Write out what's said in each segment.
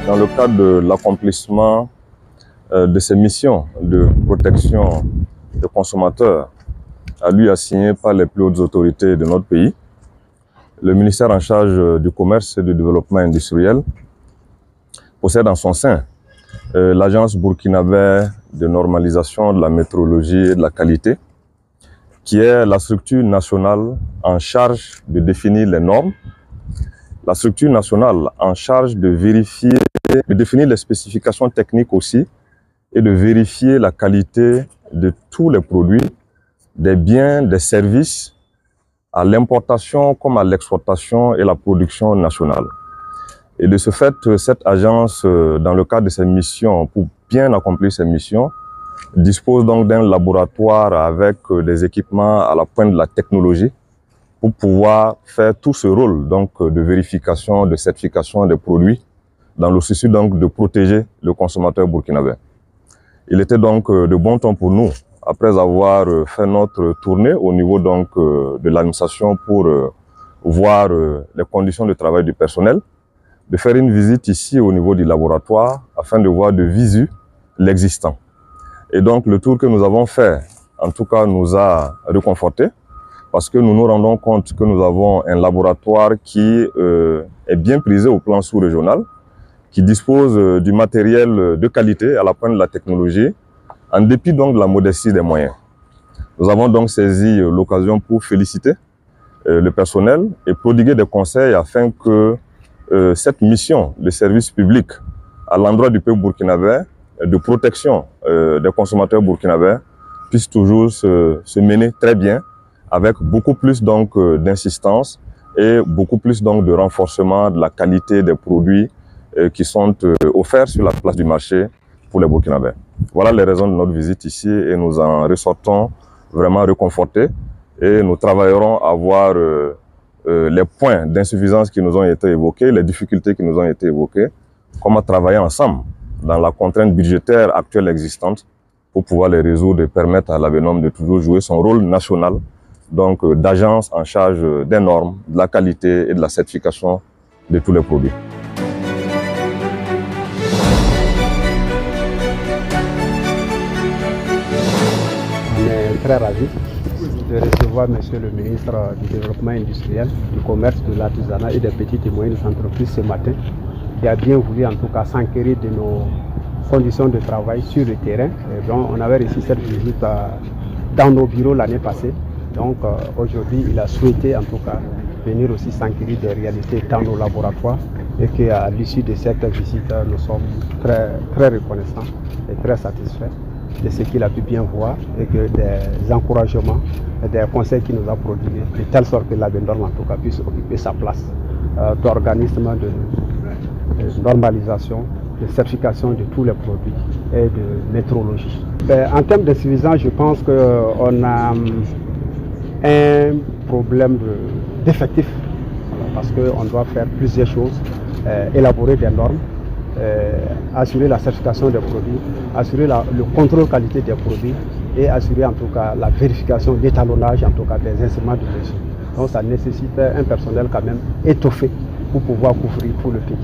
dans le cadre de l'accomplissement de ses missions de protection des consommateurs à lui assignées par les plus hautes autorités de notre pays, le ministère en charge du commerce et du développement industriel possède en son sein l'agence burkinabé de normalisation de la métrologie et de la qualité, qui est la structure nationale en charge de définir les normes, la structure nationale en charge de vérifier, de définir les spécifications techniques aussi, et de vérifier la qualité de tous les produits, des biens, des services, à l'importation comme à l'exportation et la production nationale. Et de ce fait, cette agence, dans le cadre de ses missions, pour bien accomplir ses missions, dispose donc d'un laboratoire avec des équipements à la pointe de la technologie pour pouvoir faire tout ce rôle donc de vérification, de certification des produits dans le souci donc de protéger le consommateur burkinabé. Il était donc de bon temps pour nous, après avoir fait notre tournée au niveau donc de l'administration pour voir les conditions de travail du personnel, de faire une visite ici au niveau du laboratoire afin de voir de visu l'existant. Et donc le tour que nous avons fait, en tout cas, nous a réconfortés parce que nous nous rendons compte que nous avons un laboratoire qui est bien prisé au plan sous-régional, qui dispose du matériel de qualité à la pointe de la technologie, en dépit donc de la modestie des moyens. Nous avons donc saisi l'occasion pour féliciter le personnel et prodiguer des conseils afin que cette mission de service public à l'endroit du peuple burkinabé, de protection des consommateurs burkinabés, puisse toujours se mener très bien, avec beaucoup plus donc d'insistance et beaucoup plus donc de renforcement de la qualité des produits qui sont offerts sur la place du marché pour les Burkinabés. Voilà les raisons de notre visite ici et nous en ressortons vraiment réconfortés et nous travaillerons à voir les points d'insuffisance qui nous ont été évoqués, les difficultés qui nous ont été évoquées, comment travailler ensemble dans la contrainte budgétaire actuelle existante pour pouvoir les résoudre et permettre à l'ABNOM de toujours jouer son rôle national donc d'agence en charge des normes, de la qualité et de la certification de tous les produits. Très ravi de recevoir Monsieur le ministre du Développement industriel, du Commerce, de l'Artisanat et des petites et moyennes entreprises ce matin, qui a bien voulu en tout cas s'enquérir de nos conditions de travail sur le terrain. Et donc, on avait réussi cette visite dans nos bureaux l'année passée. Donc aujourd'hui, il a souhaité en tout cas venir aussi s'enquérir des réalités dans nos laboratoires et qu'à l'issue de cette visite, nous sommes très reconnaissants et très satisfaits de ce qu'il a pu bien voir et que des encouragements et des conseils qu'il nous a prodigués, de telle sorte que l'ABNOM en tout cas puisse occuper sa place d'organisme de normalisation, de certification de tous les produits et de métrologie. En termes de suffisance, je pense qu'on a un problème d'effectifs parce qu'on doit faire plusieurs choses, élaborer des normes, assurer la certification des produits, assurer le contrôle qualité des produits et assurer en tout cas la vérification, l'étalonnage en tout cas des instruments de mesure. Donc ça nécessite un personnel quand même étoffé pour pouvoir couvrir tout le pays.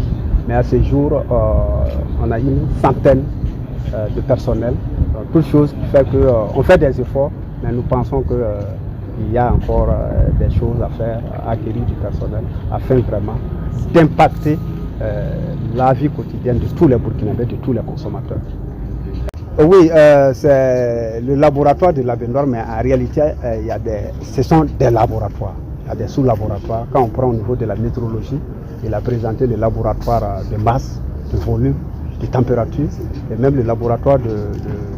Mais à ce jour, on a une centaine de personnel, toute chose qui fait qu'on fait des efforts, mais nous pensons qu'il y a encore des choses à faire, à acquérir du personnel, afin vraiment d'impacter la vie quotidienne de tous les Burkinabés, de tous les consommateurs. Oui, c'est le laboratoire de l'ABNOM, mais en réalité, ce sont des laboratoires, il y a des sous-laboratoires. Quand on prend au niveau de la métrologie, il a présenté le laboratoire de masse, de volume, de température, et même le laboratoire de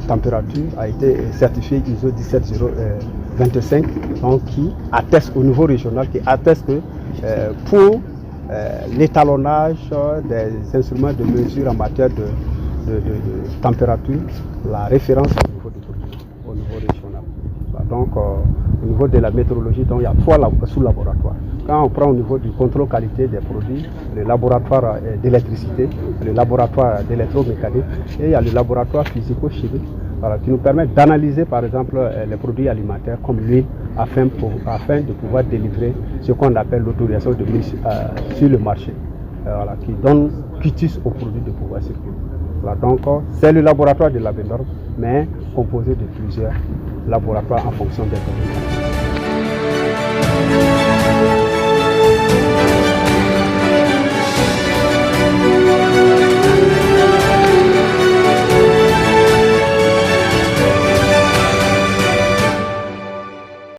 température a été certifié ISO 17025, donc qui atteste au niveau régional, qui atteste que pour l'étalonnage des instruments de mesure en matière de température, la référence au niveau régional. Donc au niveau de la météorologie, donc, il y a 3 sous-laboratoires. Quand on prend au niveau du contrôle qualité des produits, le laboratoire d'électricité, le laboratoire d'électromécanique et il y a le laboratoire physico-chimique qui nous permet d'analyser par exemple les produits alimentaires comme l'huile afin de pouvoir délivrer ce qu'on appelle l'autorisation de mise sur le marché, qui donne quitus aux produits de pouvoir circuler. Voilà, donc c'est le laboratoire de la Bendorme, mais composé de plusieurs laboratoires en fonction des domaines.